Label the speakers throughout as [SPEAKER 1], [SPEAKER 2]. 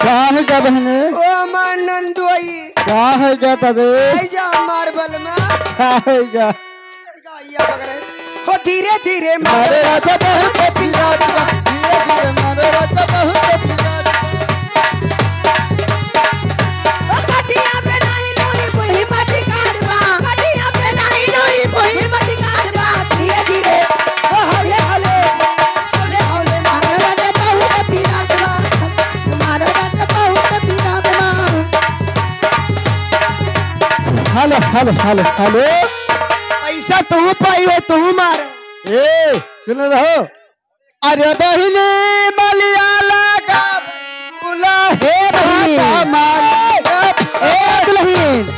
[SPEAKER 1] क्या है क्या बहने?
[SPEAKER 2] ओ मां नंदोई
[SPEAKER 1] क्या है क्या तबे?
[SPEAKER 2] आई जा मार्बल में
[SPEAKER 1] क्या है क्या?
[SPEAKER 2] गाइया वगैरह हो धीरे धीरे
[SPEAKER 1] मारे राजा बहुत पिया धीरे धीरे मारे राजा बहुत पिया
[SPEAKER 2] कटिया पे नहीं लोई कोई मटी काटवा कटिया पे नहीं लोई कोई मटी काटवा धीरे धीरे ओ हले हले हले हले मारे राजा बहुत पिया मारे राजा बहुत पिया
[SPEAKER 1] हेलो हेलो हेलो हेलो
[SPEAKER 2] पैसा तू पाई हो तू मार
[SPEAKER 1] ए सुन रहो अरे बहिनी मलियाला का बुला हे भाता माल ए दुल्हन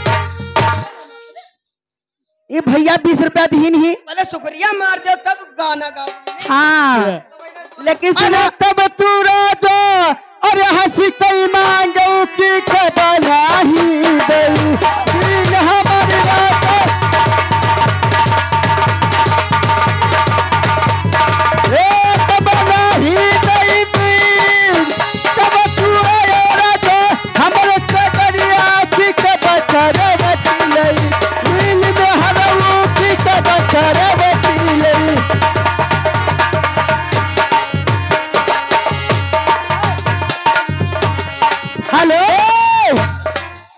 [SPEAKER 3] ये भैया 20 रुपया दीन ही।
[SPEAKER 2] पहले शुक्रिया मार दो तब गाना गाओ।
[SPEAKER 3] हाँ लेकिन
[SPEAKER 1] अरे कब तू राजा अरे हंसी कई मांगो की कबला ही दई दिन हमारी रात रे कबला ही दई दिन कब तू आया राजा हमरे सकरिया की कबकर बती लई दिल में हरऊ की कबकर बती लई हेलो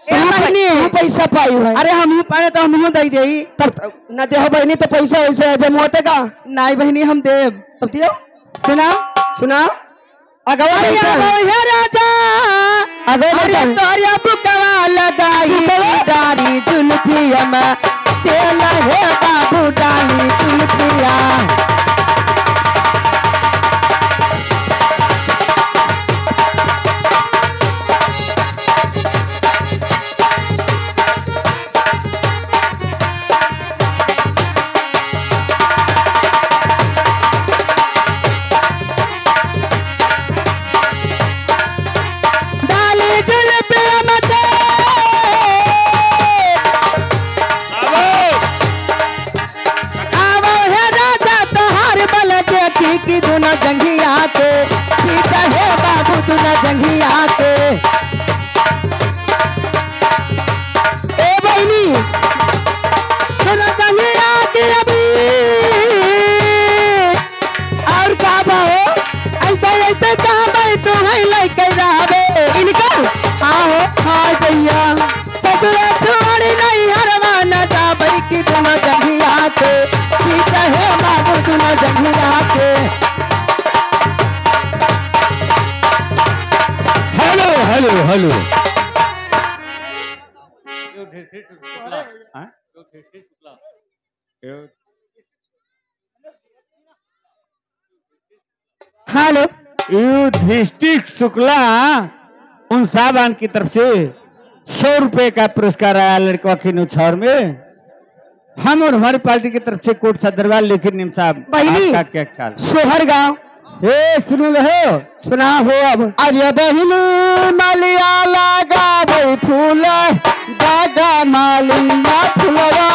[SPEAKER 2] तू पैसा पाई है
[SPEAKER 3] अरे हम पाए तो हम दे दे
[SPEAKER 2] तब न देहो बहनी तो पैसा वैसे जमोते का
[SPEAKER 3] नहीं बहनी हम देव
[SPEAKER 2] तब दियो
[SPEAKER 3] सुना
[SPEAKER 2] सुना अगवा
[SPEAKER 3] अरे हे राजा अरे तोरिया बुकवा लगाई डारी जुल्फिया में तेल हे बाबू डाली जुल्फिया की दुना जंघिया के की कहे बाबू दुना जंघिया के ए बहनी दुना जंघिया के अभी और का बाओ ऐसा ऐसे कहा भाई तुम्हें लेके जावे इनका हाँ हो हाँ भैया ससुर छोड़ी नहीं हरवाना जावे की दुना जंघिया के की कहे बाबू दुना जंघिया के
[SPEAKER 1] hello hello hello
[SPEAKER 3] hello
[SPEAKER 1] Yudhishthir Shukla उन साहबान की तरफ से 100 रुपए का पुरस्कार आया लड़कों के नुछौर में हम और हमारी पार्टी की तरफ से कोट सदरवाल लेकिन निम साहब
[SPEAKER 2] बहिनी
[SPEAKER 1] आपका क्या ख्याल?
[SPEAKER 2] सोहर गाँव
[SPEAKER 1] ए सुनो रहो
[SPEAKER 2] सुना हो अब
[SPEAKER 1] अरे बहिनी मलियाला गावे फूल दादा मालिया फुलवा